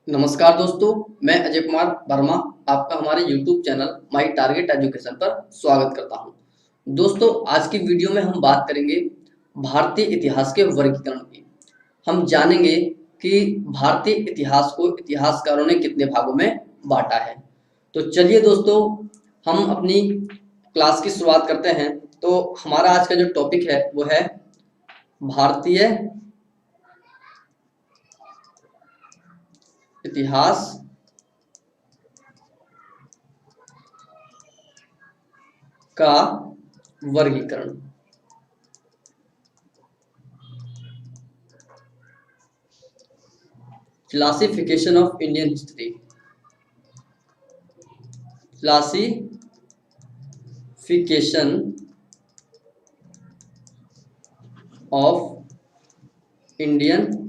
नमस्कार दोस्तों, मैं अजय कुमार वर्मा आपका हमारे YouTube channel my target education पर स्वागत करता हूं। दोस्तों, आज की वीडियो में हम बात करेंगे भारतीय इतिहास के वर्गीकरण की। हम जानेंगे कि भारतीय इतिहास को इतिहासकारों ने कितने भागों में बांटा है। तो चलिए दोस्तों, हम अपनी क्लास की शुरुआत करते हैं। तो हमारा आज का जो टॉपिक है वो है भारतीय इतिहास का वर्गीकरण। Classification of Indian history. Classification of Indian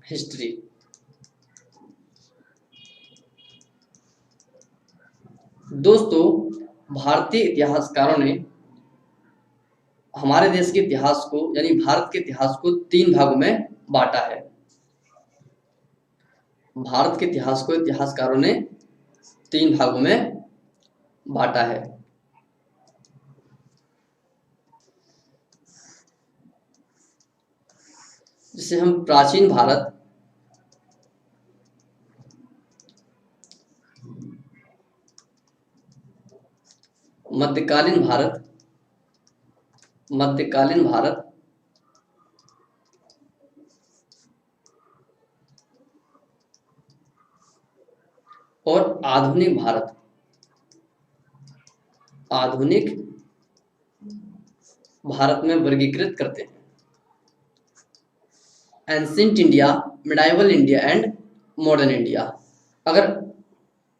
history. दोस्तों, भारतीय इतिहासकारों ने हमारे देश के इतिहास को यानी भारत के इतिहास को तीन भागों में बांटा है। भारत के इतिहास को इतिहासकारों ने तीन भागों में बांटा है। जिसे हम प्राचीन भारत, मध्यकालीन भारत, मध्यकालीन भारत और आधुनिक भारत, आधुनिक भारत में वर्गीकृत करते हैं। Ancient India, medieval India and modern India. अगर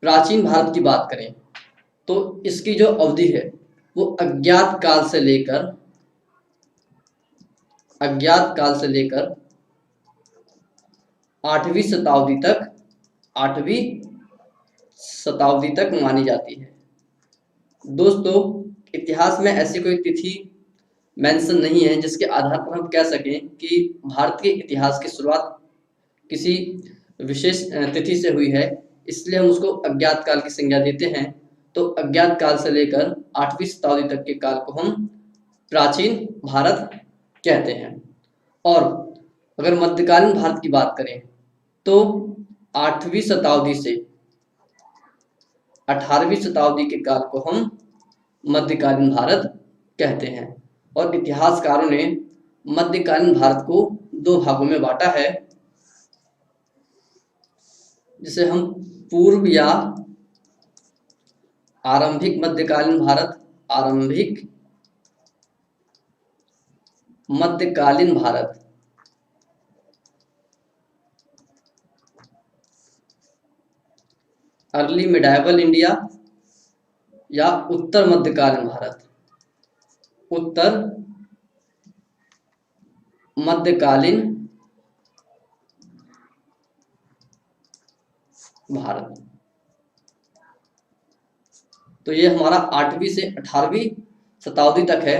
प्राचीन भारत की बात करें तो इसकी जो अवधि है वो अज्ञात काल से लेकर 8वीं शताब्दी तक 8वीं शताब्दी तक मानी जाती है। दोस्तों, इतिहास में ऐसी कोई तिथि मेंशन नहीं है जिसके आधार पर हम कह सकें कि भारत के इतिहास की शुरुआत किसी विशेष तिथि से हुई है, इसलिए हम उसको अज्ञात काल की संज्ञा देते हैं। तो अज्ञात काल से लेकर 8वीं शताब्दी तक के काल को हम प्राचीन भारत कहते हैं। और अगर मध्यकालीन भारत की बात करें तो 8वीं शताब्दी से 18वीं शताब्दी के काल को हम मध्यकालीन भारत कहते हैं। और इतिहासकारों ने मध्यकालीन भारत को दो भागों में बांटा है, जिसे हम पूर्व या आरंभिक मध्यकालीन भारत, आरंभिक मध्यकालीन भारत, अर्ली मिडाइवल इंडिया या उत्तर मध्यकालीन भारत, उत्तर मध्यकालीन भारत। तो ये हमारा 8वीं से 18वीं शताब्दी तक है।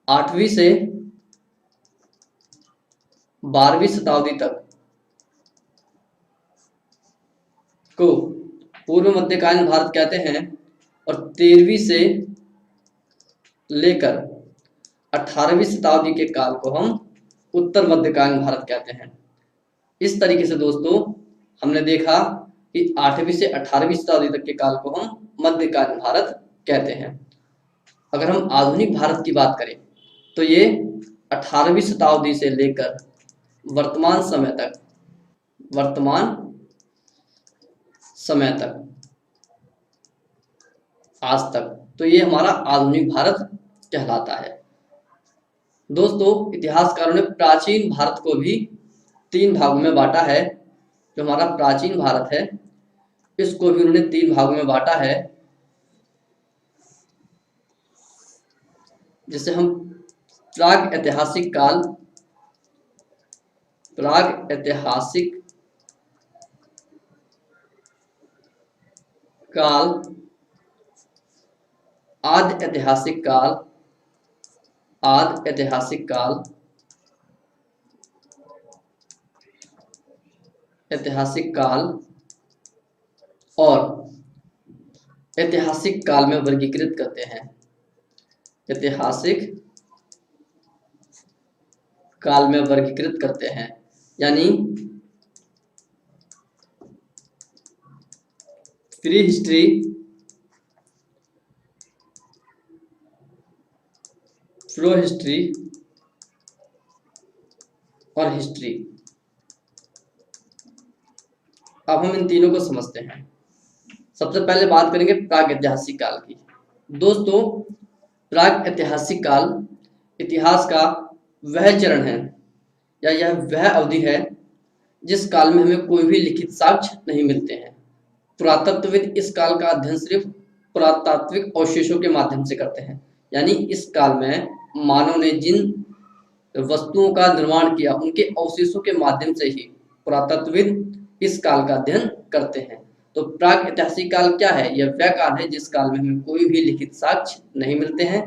8वीं से 12वीं शताब्दी तक को पूर्व मध्यकालीन भारत कहते हैं और 13वीं से लेकर 18वीं शताब्दी के काल को हम उत्तर मध्यकालीन भारत कहते हैं। इस तरीके से दोस्तों हमने देखा कि 8वीं से 18वीं शताब्दी तक के काल को हम मध्यकालीन भारत कहते हैं। अगर हम आधुनिक भारत की बात करें तो ये 18वीं शताब्दी से लेकर वर्तमान समय तक आज तक, तो ये हमारा आधुनिक भारत कहलाता है। दोस्तों, इतिहासकारों ने प्राचीन भारत को भी तीन भागों में बांटा है। जो हमारा प्राचीन भारत है इसको भी उन्होंने तीन भागों में बांटा है, जिसे हम प्राग ऐतिहासिक काल, प्राग ऐतिहासिक काल, आद्य ऐतिहासिक काल, आद्य ऐतिहासिक काल ऐतिहासिक काल और ऐतिहासिक काल में वर्गीकृत करते हैं। ऐतिहासिक काल में वर्गीकृत करते हैं, यानी प्री हिस्ट्री, प्रो हिस्ट्री और हिस्ट्री। अब हम इन तीनों को समझते हैं। सबसे पहले बात करेंगे प्राग ऐतिहासिक काल की। दोस्तों, प्राग ऐतिहासिक काल इतिहास का वह चरण है या यह वह अवधि है जिस काल में हमें कोई भी लिखित साक्ष्य नहीं मिलते हैं। पुरातत्वविद इस काल का अध्ययन सिर्फ पुरातात्विक अवशेषों के माध्यम से करते हैं, यानी इस काल में मानव ने जिन वस्तुओं का निर्माण किया उनके अवशेषों के माध्यम से ही पुरातत्वविद इस काल का अध्ययन करते हैं। तो प्राग ऐतिहासिक काल क्या है? यह वह काल है जिस काल में हमें कोई भी लिखित साक्ष्य नहीं मिलते हैं।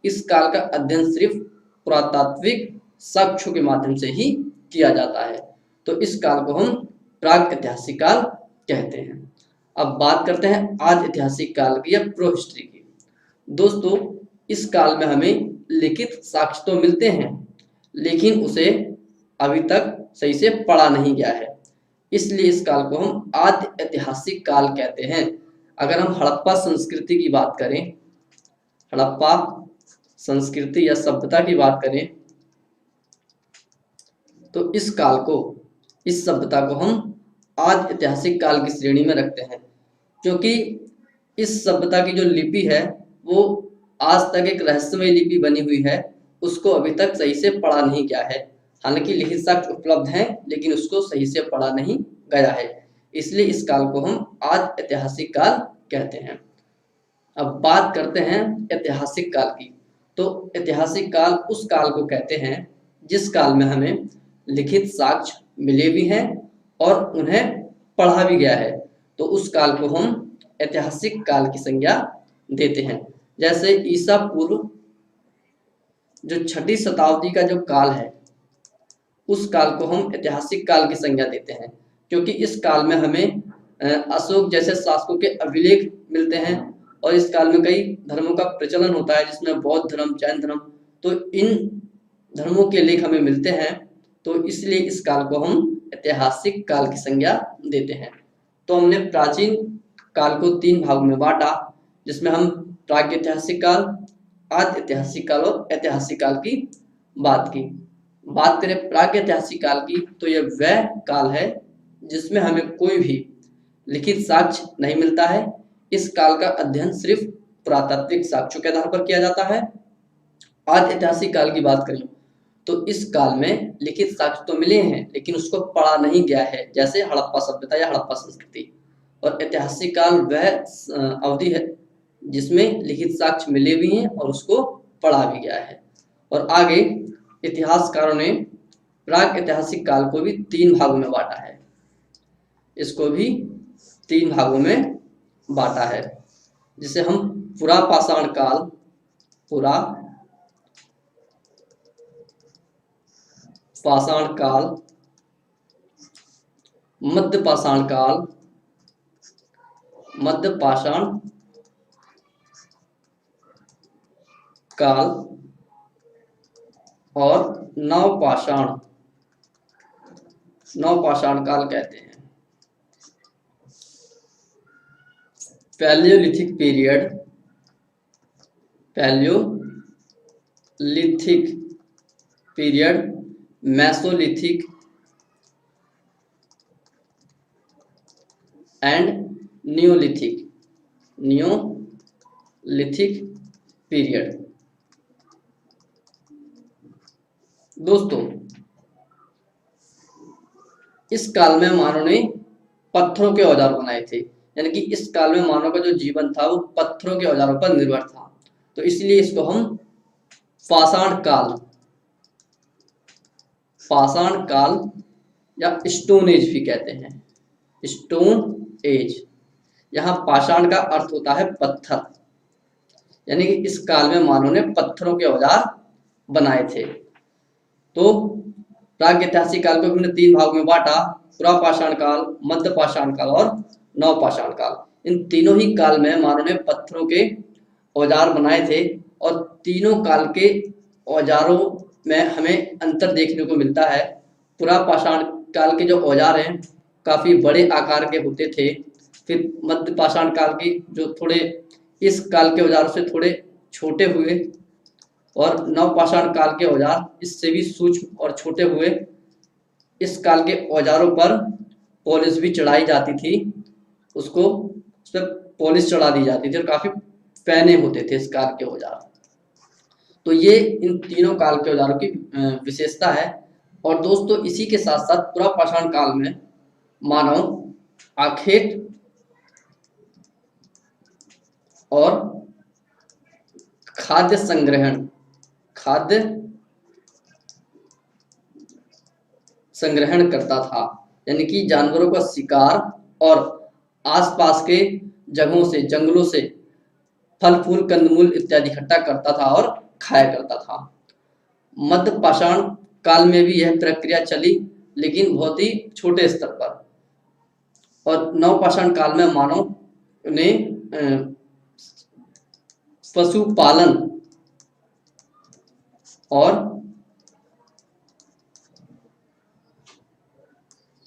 इस काल का अध्ययन सिर्फ पुरातात्विक साक्ष्यों के माध्यम से ही किया जाता है। तो इस काल को हम प्राग ऐतिहासिक काल कहते हैं। अब बात करते हैं आदि ऐतिहासिक काल की या प्रो हिस्ट्री की। दोस्तों, इस काल में हमें लिखित साक्ष्य तो मिलते हैं, लेकिन उसे अभी तक सही से पढ़ा नहीं गया है, इसलिए इस काल को हम आदि ऐतिहासिक काल कहते हैं। अगर हम हड़प्पा संस्कृति की बात करें, हड़प्पा संस्कृति या सभ्यता की बात करें, तो इस काल को, इस सभ्यता को हम आदि ऐतिहासिक काल की श्रेणी में रखते हैं, क्योंकि इस सभ्यता की जो लिपि है वो आज तक एक रहस्यमय लिपि बनी हुई है, उसको अभी तक सही से पढ़ा नहीं गया है। हालांकि लिखित साक्ष्य उपलब्ध हैं, लेकिन उसको सही से पढ़ा नहीं गया है, इसलिए इस काल को हम आदि ऐतिहासिक काल कहते हैं। अब बात करते हैं ऐतिहासिक काल की। तो ऐतिहासिक काल उस काल को कहते हैं जिस काल में हमें लिखित साक्ष्य मिले भी हैं और उन्हें पढ़ा भी गया है, तो उस काल को हम ऐतिहासिक काल की संज्ञा देते हैं। जैसे ईसा पूर्व जो 6वीं शताब्दी का जो काल है, उस काल को हम ऐतिहासिक काल की संज्ञा देते हैं, क्योंकि इस काल में हमें अशोक जैसे शासकों के अभिलेख मिलते हैं और इस काल में कई धर्मों का प्रचलन होता है, जिसमें बौद्ध धर्म, जैन धर्म, तो इन धर्मों के लेख हमें मिलते हैं, तो इसलिए इस काल को हम ऐतिहासिक काल की संज्ञा देते हैं। तो हमने प्राचीन काल को 3 भागों में बांटा, जिसमें हम प्रागैतिहासिक काल, आदि ऐतिहासिक काल और ऐतिहासिक काल की बात की। बात करें प्रागैतिहासिक काल की, तो यह वह काल है जिसमें हमें कोई भी लिखित साक्ष्य नहीं मिलता है। इस काल का अध्ययन सिर्फ पुरातात्विक साक्ष्यों के आधार पर किया जाता है। आदि ऐतिहासिक काल की बात करें तो इस काल में लिखित साक्ष्य तो मिले हैं, लेकिन उसको पढ़ा नहीं गया है, जैसे हड़प्पा सभ्यता या हड़प्पा संस्कृति। और ऐतिहासिक काल वह अवधि है जिसमें लिखित साक्ष्य मिले भी हैं और उसको पढ़ा भी गया है। और आगे इतिहासकारों ने प्राग ऐतिहासिक काल को भी 3 भागों में बांटा है, इसको भी 3 भागों में बांटा है, जिसे हम पुरापाषाण काल, पुरापाषाण काल, मध्यपाषाण काल, मध्यपाषाण काल और नवपाषाण काल कहते हैं। Palaeolithic period, Palaeolithic period, Mesolithic and Neolithic period. दोस्तों, इस काल में मानव ने पत्थरों के औजार बनाए थे, यानी कि इस काल में मानव का जो जीवन था वो पत्थरों के औजारों पर निर्भर था, तो इसलिए इसको हम पाषाण काल या स्टोन एज भी कहते हैं। स्टोन एज, यहाँ पाषाण का अर्थ होता है पत्थर, यानी कि इस काल में मानव ने पत्थरों के औजार बनाए थे। तो प्रागैतिहासिक काल को हमने 3 भागों में बांटा, पुरापाषाण काल, मध्यपाषाण काल और नवपाषाण काल। इन तीनों ही काल में मानव ने पत्थरों के औजार बनाए थे और तीनों काल के औजारों में हमें अंतर देखने को मिलता है। पुरापाषाण काल के जो औजार हैं काफी बड़े आकार के होते थे। फिर मध्यपाषाण काल की जो थोड़े इस काल के औजारों से थोड़े छोटे हुए और नवपाषाण काल के औजार इससे भी सूक्ष्म और छोटे हुए। इस काल के औजारों पर पॉलिश भी चढ़ाई जाती थी, उसको उस पर पॉलिश चढ़ा दी जाती थी और काफी पैने होते थे इस काल के औजार। तो ये इन तीनों काल के औजारों की विशेषता है। और दोस्तों इसी के साथ साथ पुरापाषाण काल में मानव आखेट और खाद्य संग्रहण करता था, यानी कि जानवरों का शिकार और आसपास के जगहों से, जंगलों से फल फूल कंदमूल इत्यादि इकट्ठा करता था और खाया करता था। मध्यपाषाण काल में भी यह प्रक्रिया चली, लेकिन बहुत ही छोटे स्तर पर। और नवपाषाण काल में मानव ने पशुपालन और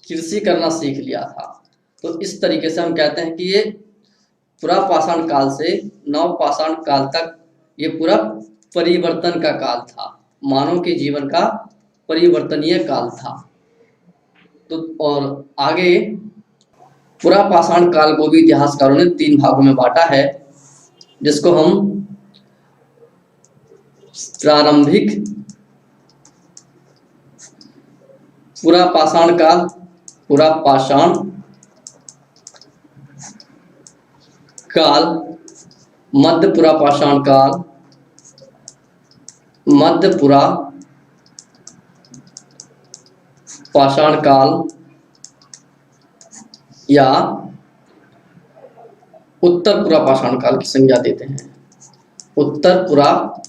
कृषि करना सीख लिया था। तो इस तरीके से हम कहते हैं कि ये पुरापाषाण काल से नवपाषाण काल तक ये पूरा परिवर्तन का काल था, मानव के जीवन का परिवर्तनीय काल था। तो और आगे पुरापाषाण काल को भी इतिहासकारों ने 3 भागों में बांटा है, जिसको हम प्रारंभिक पुरापाषाण काल, पुरापाषाण काल, मध्य पुरापाषाण काल, मध्य पुरापाषाण काल या उत्तर पुरापाषाण काल की संज्ञा देते हैं। उत्तर पुरापाषाण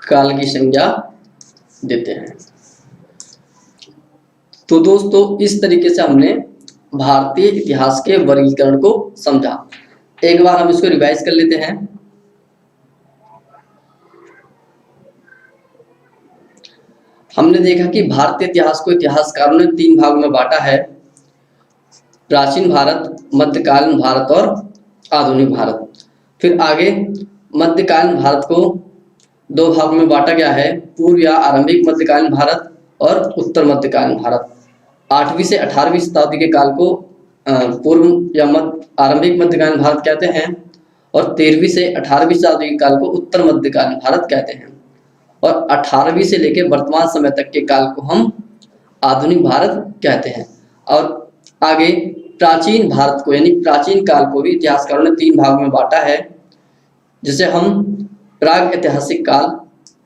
काल की संज्ञा देते हैं। तो दोस्तों इस तरीके से हमने भारतीय इतिहास के वर्गीकरण को समझा। एक बार हम इसको रिवाइज कर लेते हैं। हमने देखा कि भारतीय इतिहास को इतिहासकारों ने 3 भागों में बांटा है, प्राचीन भारत, मध्यकालीन भारत और आधुनिक भारत। फिर आगे मध्यकालीन भारत को 2 भागों में बांटा गया है, पूर्व या आरंभिक मध्यकालीन भारत और उत्तर मध्यकालीन भारत। 8वीं से 18वीं शताब्दी के काल को पूर्व या आरंभिक मध्यकालीन भारत कहते हैं और 13वीं से 18वीं शताब्दी के काल को उत्तर मध्यकालीन भारत कहते हैं। और 18वीं से लेकर वर्तमान समय तक के काल को हम आधुनिक भारत कहते हैं। और आगे प्राचीन भारत को यानी प्राचीन काल को भी इतिहासकारों ने 3 भागों में बांटा है, जिसे हम प्राग ऐतिहासिक काल,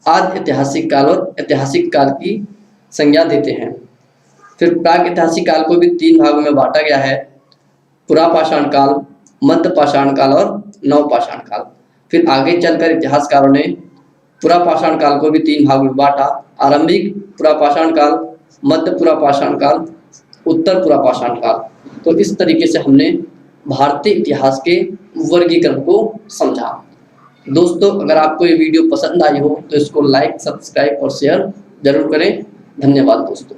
आदि ऐतिहासिक काल और ऐतिहासिक काल की संज्ञा देते हैं। फिर प्राग ऐतिहासिक काल को भी 3 भागों में बांटा गया है, पुरापाषाण काल, मध्यपाषाण काल और नवपाषाण काल। फिर आगे चलकर इतिहासकारों ने पुरापाषाण काल को भी 3 भागों में बांटा, आरंभिक पुरापाषाण काल, मध्य पुरापाषाण काल, उत्तर पुरापाषाण काल। तो इस तरीके से हमने भारतीय इतिहास के वर्गीकरण को समझा। दोस्तों अगर आपको ये वीडियो पसंद आई हो तो इसको लाइक, सब्सक्राइब और शेयर जरूर करें। धन्यवाद दोस्तों।